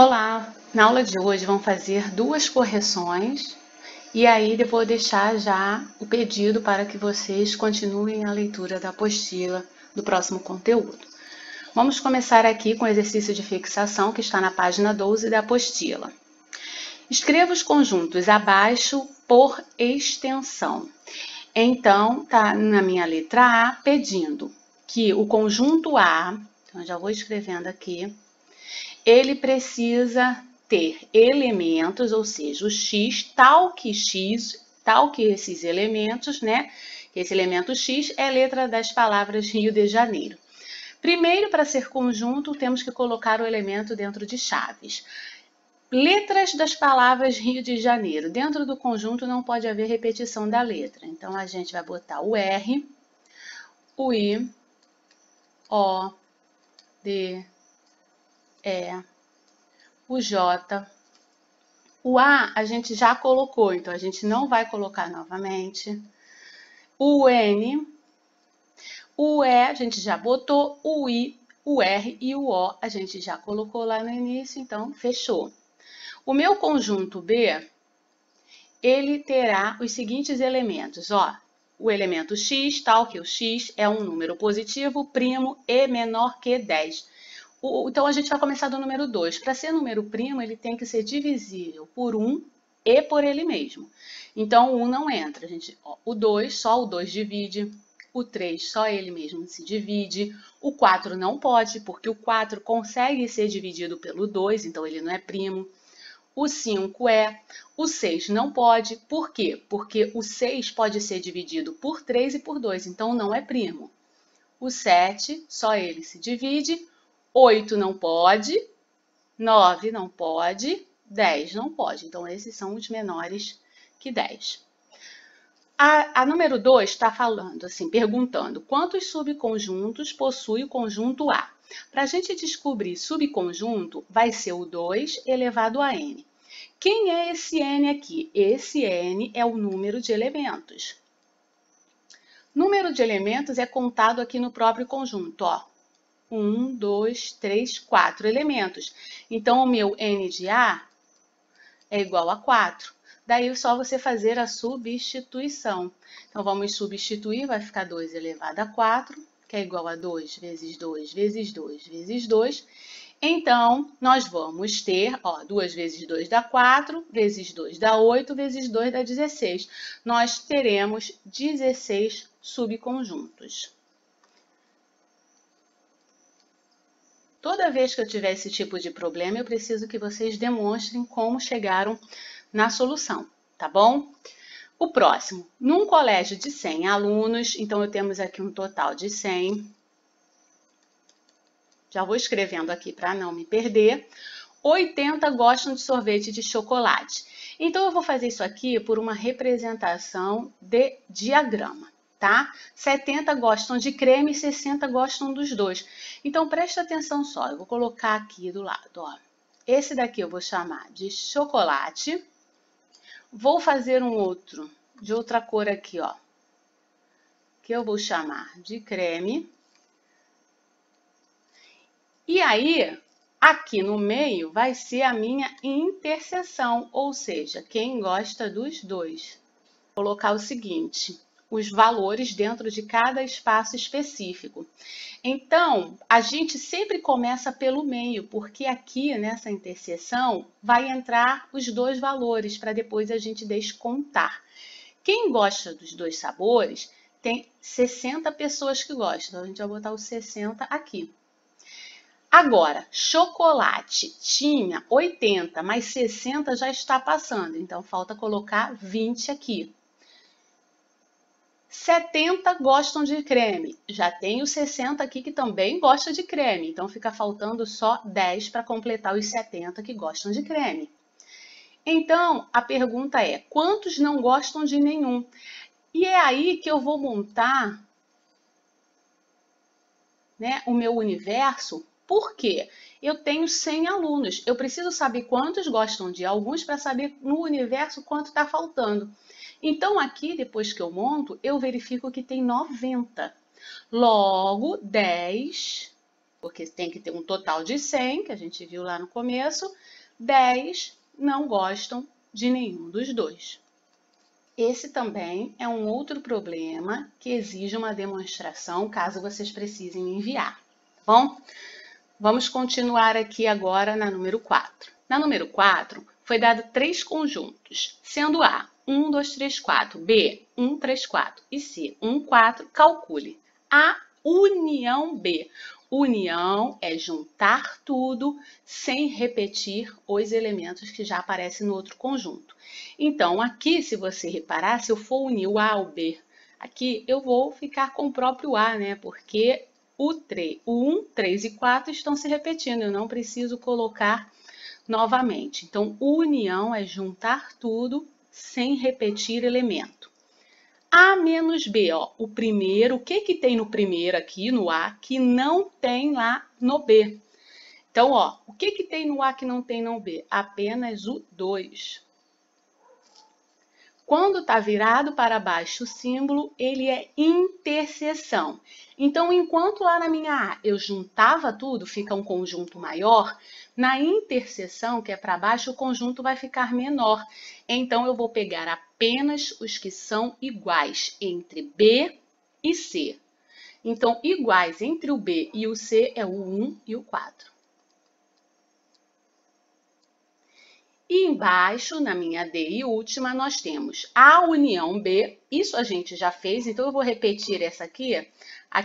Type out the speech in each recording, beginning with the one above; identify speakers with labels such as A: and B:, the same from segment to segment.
A: Olá! Na aula de hoje vamos fazer duas correções e aí depois vou deixar já o pedido para que vocês continuem a leitura da apostila do próximo conteúdo. Vamos começar aqui com o exercício de fixação que está na página 12 da apostila. Escreva os conjuntos abaixo por extensão. Então, tá na minha letra A pedindo que o conjunto A, então já vou escrevendo aqui, ele precisa ter elementos, ou seja, o x, tal que esses elementos, né? Esse elemento x é a letra das palavras Rio de Janeiro. Primeiro, para ser conjunto, temos que colocar o elemento dentro de chaves. Letras das palavras Rio de Janeiro. Dentro do conjunto não pode haver repetição da letra. Então, a gente vai botar o R, o I, O, D, E, o J, o A a gente já colocou, então a gente não vai colocar novamente. O N, o E a gente já botou, o I, o R e o O a gente já colocou lá no início, então fechou. O meu conjunto B, ele terá os seguintes elementos, ó. O elemento x, tal que o x é um número positivo, primo e menor que 10. Então, a gente vai começar do número 2. Para ser número primo, ele tem que ser divisível por 1 e por ele mesmo. Então, o 1 não entra. O 2, só o 2 divide. O 3, só ele mesmo se divide. O 4 não pode, porque o 4 consegue ser dividido pelo 2, então ele não é primo. O 5 é. O 6 não pode. Por quê? Porque o 6 pode ser dividido por 3 e por 2, então não é primo. O 7, só ele se divide. 8 não pode, 9 não pode, 10 não pode. Então, esses são os menores que 10. A número 2 está falando assim, perguntando quantos subconjuntos possui o conjunto A. Para a gente descobrir subconjunto, vai ser o 2 elevado a n. Quem é esse n aqui? Esse n é o número de elementos. Número de elementos é contado aqui no próprio conjunto, ó. 1, 2, 3, 4 elementos. Então, o meu n de A é igual a 4. Daí, é só você fazer a substituição. Então, vamos substituir, vai ficar 2 elevado a 4, que é igual a 2 vezes 2 vezes 2 vezes 2. Então, nós vamos ter, ó, 2 vezes 2 dá 4, vezes 2 dá 8, vezes 2 dá 16. Nós teremos 16 subconjuntos. Toda vez que eu tiver esse tipo de problema, eu preciso que vocês demonstrem como chegaram na solução, tá bom? O próximo, num colégio de 100 alunos, então temos aqui um total de 100. Já vou escrevendo aqui para não me perder. 80 gostam de sorvete de chocolate. Então, eu vou fazer isso aqui por uma representação de diagrama. Tá? 70 gostam de creme e 60 gostam dos dois. Então, presta atenção só, eu vou colocar aqui do lado, ó. Esse daqui eu vou chamar de chocolate. Vou fazer um outro de outra cor aqui, ó, que eu vou chamar de creme. E aí, aqui no meio vai ser a minha interseção, ou seja, quem gosta dos dois. Vou colocar o seguinte, os valores dentro de cada espaço específico. Então, a gente sempre começa pelo meio, porque aqui nessa interseção vai entrar os dois valores para depois a gente descontar. Quem gosta dos dois sabores, tem 60 pessoas que gostam, então a gente vai botar os 60 aqui. Agora, chocolate tinha 80, mas 60 já está passando, então falta colocar 20 aqui. 70 gostam de creme, já tenho 60 aqui que também gosta de creme, então fica faltando só 10 para completar os 70 que gostam de creme. Então, a pergunta é, quantos não gostam de nenhum? E é aí que eu vou montar, né, o meu universo. Por quê? Eu tenho 100 alunos, eu preciso saber quantos gostam de alguns para saber no universo quanto está faltando. Então, aqui, depois que eu monto, eu verifico que tem 90. Logo, 10 porque tem que ter um total de 100, que a gente viu lá no começo. 10 não gostam de nenhum dos dois. Esse também é um outro problema que exige uma demonstração, caso vocês precisem enviar, tá bom? Vamos continuar aqui agora na número 4. Na número 4, foi dado 3 conjuntos, sendo A 1, 2, 3, 4, B 1, 3, 4 e C 1, 4. Calcule a união B. União é juntar tudo sem repetir os elementos que já aparecem no outro conjunto. Então, aqui, se você reparar, se eu for unir o A ao B, aqui eu vou ficar com o próprio A, né? Porque o 1, 3 e 4 estão se repetindo, eu não preciso colocar novamente. Então, união é juntar tudo sem repetir elemento. A menos B, ó, o primeiro, o que tem no primeiro aqui, no A, que não tem lá no B? Então, ó, o que tem no A que não tem no B? Apenas o 2. Quando está virado para baixo o símbolo, ele é interseção. Então, enquanto lá na minha A eu juntava tudo, fica um conjunto maior, na interseção, que é para baixo, o conjunto vai ficar menor. Então, eu vou pegar apenas os que são iguais entre B e C. Então, iguais entre o B e o C é o 1 e o 4. E embaixo, na minha D e última, nós temos a união B. Isso a gente já fez, então eu vou repetir essa aqui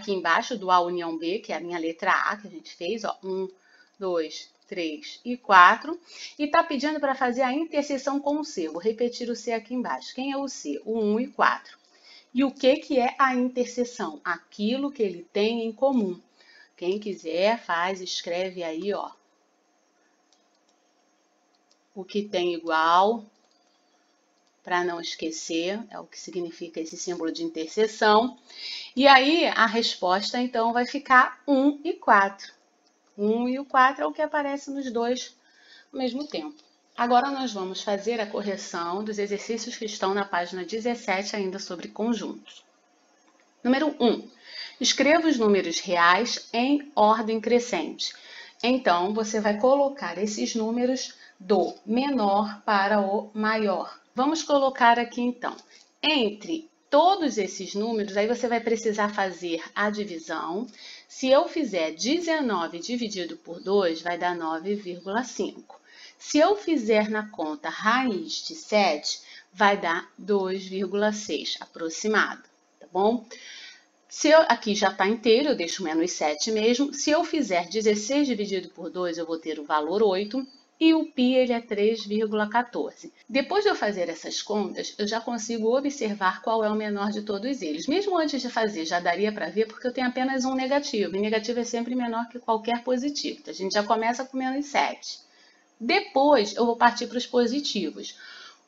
A: embaixo do A união B, que é a minha letra A que a gente fez, ó. 1, 2, 3 e 4. E está pedindo para fazer a interseção com o C. Vou repetir o C aqui embaixo. Quem é o C? O 1 e 4. E o que é a interseção? Aquilo que ele tem em comum. Quem quiser, escreve aí, ó. O que tem igual, para não esquecer, é o que significa esse símbolo de interseção. E aí, a resposta, então, vai ficar 1 e 4. 1 e o 4 é o que aparece nos dois ao mesmo tempo. Agora, nós vamos fazer a correção dos exercícios que estão na página 17, ainda sobre conjuntos. Número 1. Escreva os números reais em ordem crescente. Então, você vai colocar esses números do menor para o maior. Vamos colocar aqui, então, entre todos esses números, aí você vai precisar fazer a divisão. Se eu fizer 19 dividido por 2, vai dar 9,5. Se eu fizer na conta raiz de 7, vai dar 2,6 aproximado, tá bom? Aqui já está inteiro, eu deixo menos 7 mesmo. Se eu fizer 16 dividido por 2, eu vou ter o valor 8. E o π ele é 3,14. Depois de eu fazer essas contas, eu já consigo observar qual é o menor de todos eles. Mesmo antes de fazer, já daria para ver, porque eu tenho apenas um negativo. E negativo é sempre menor que qualquer positivo. Então, a gente já começa com menos 7. Depois, eu vou partir para os positivos.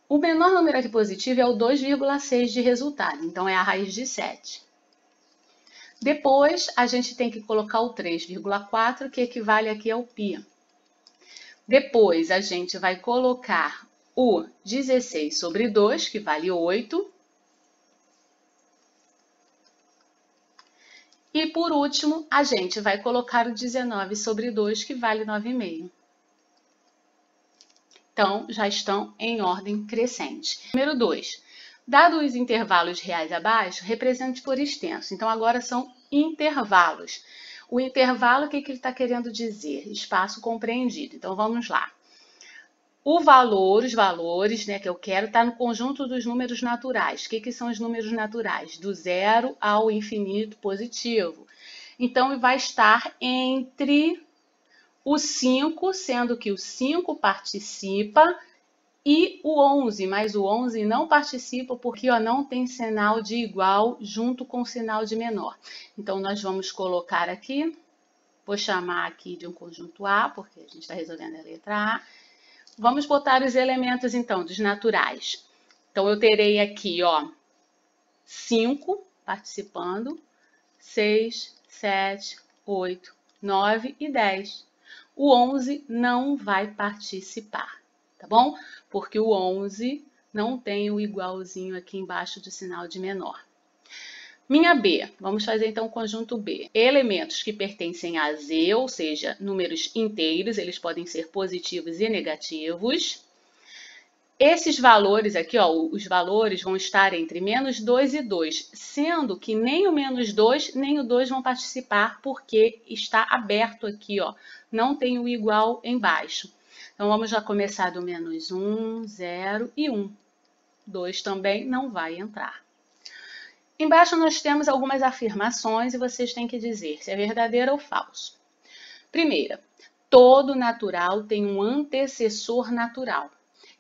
A: O menor número aqui positivo é o 2,6 de resultado. Então, é a raiz de 7. Depois, a gente tem que colocar o 3,4, que equivale aqui ao π. Depois, a gente vai colocar o 16 sobre 2, que vale 8. E, por último, a gente vai colocar o 19 sobre 2, que vale 9,5. Então, já estão em ordem crescente. Número 2. Dado os intervalos reais abaixo, represente por extenso. Então, agora são intervalos. O intervalo, o que ele está querendo dizer? Espaço compreendido. Então, vamos lá. Os valores, né, que eu quero, está no conjunto dos números naturais. O que são os números naturais? Do 0 ao infinito positivo. Então, vai estar entre o 5, sendo que o 5 participa, e o 11, mas o 11 não participa porque ó, não tem sinal de igual junto com o sinal de menor. Então, nós vamos colocar aqui, vou chamar aqui de um conjunto A, porque a gente está resolvendo a letra A. Vamos botar os elementos, então, dos naturais. Então, eu terei aqui, ó, 5 participando, 6, 7, 8, 9 e 10. O 11 não vai participar, tá bom? Porque o 11 não tem o igualzinho aqui embaixo do sinal de menor. Minha B, vamos fazer então o conjunto B. Elementos que pertencem a Z, ou seja, números inteiros, eles podem ser positivos e negativos. Esses valores aqui, ó, os valores vão estar entre -2 e 2, sendo que nem o -2 nem o 2 vão participar, porque está aberto aqui, ó, não tem o igual embaixo. Então, vamos já começar do -1, 0 e 1. 2 também não vai entrar. Embaixo nós temos algumas afirmações e vocês têm que dizer se é verdadeiro ou falso. Primeira, todo natural tem um antecessor natural.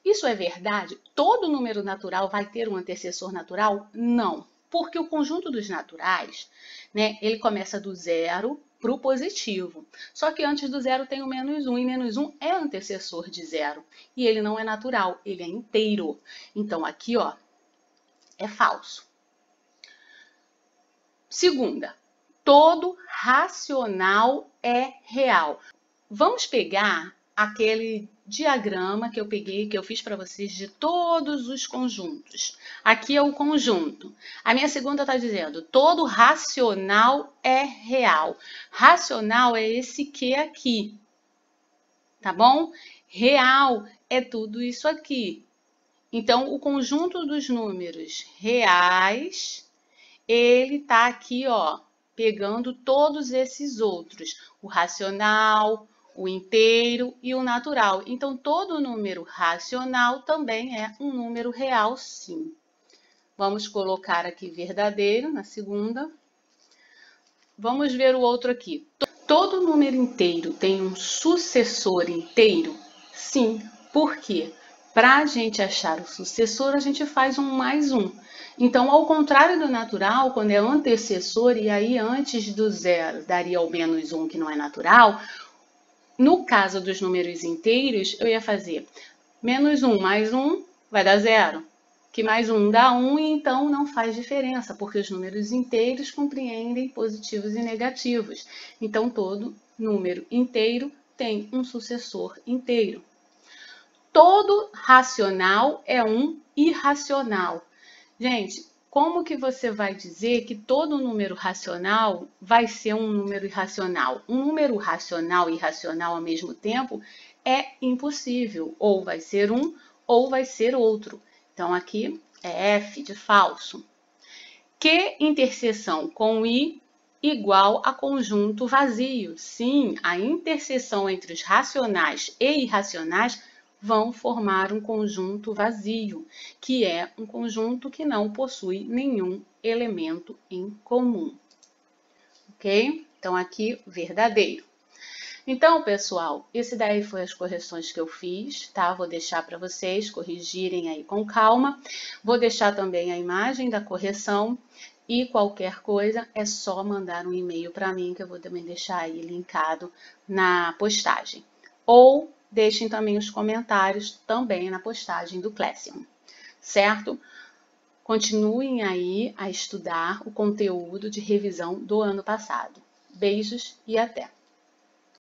A: Isso é verdade? Todo número natural vai ter um antecessor natural? Não, porque o conjunto dos naturais, né, ele começa do zero para o positivo. Só que antes do zero tem o -1, e -1 é antecessor de zero. E ele não é natural, ele é inteiro. Então aqui, ó, é falso. Segunda, todo racional é real. Vamos pegar aquele diagrama que eu fiz para vocês de todos os conjuntos. Aqui é o conjunto. A minha segunda está dizendo, todo racional é real. Racional é esse que aqui, tá bom? Real é tudo isso aqui. Então, o conjunto dos números reais, ele tá aqui, ó, pegando todos esses outros. O racional, o inteiro e o natural. Então, todo número racional também é um número real, sim. Vamos colocar aqui verdadeiro na segunda. Vamos ver o outro aqui. Todo número inteiro tem um sucessor inteiro? Sim. Por quê? Para a gente achar o sucessor, a gente faz um mais um. Então, ao contrário do natural, quando é antecessor, e aí antes do zero daria o -1, que não é natural, no caso dos números inteiros, eu ia fazer -1 mais 1 vai dar 0, que mais 1 dá 1, e então não faz diferença, porque os números inteiros compreendem positivos e negativos. Então, todo número inteiro tem um sucessor inteiro. Todo racional é um irracional. Gente, como que você vai dizer que todo número racional vai ser um número irracional? Um número racional e irracional ao mesmo tempo é impossível. Ou vai ser um, ou vai ser outro. Então, aqui é F de falso. Q interseção com I igual a conjunto vazio. Sim, a interseção entre os racionais e irracionais vão formar um conjunto vazio, que é um conjunto que não possui nenhum elemento em comum. Ok? Então, aqui, verdadeiro. Então, pessoal, esse daí foi as correções que eu fiz, tá? Vou deixar para vocês corrigirem aí com calma. Vou deixar também a imagem da correção e qualquer coisa é só mandar um e-mail para mim, que eu vou também deixar aí linkado na postagem. Ou deixem também os comentários também na postagem do Classroom, certo? Continuem aí a estudar o conteúdo de revisão do ano passado. Beijos e até!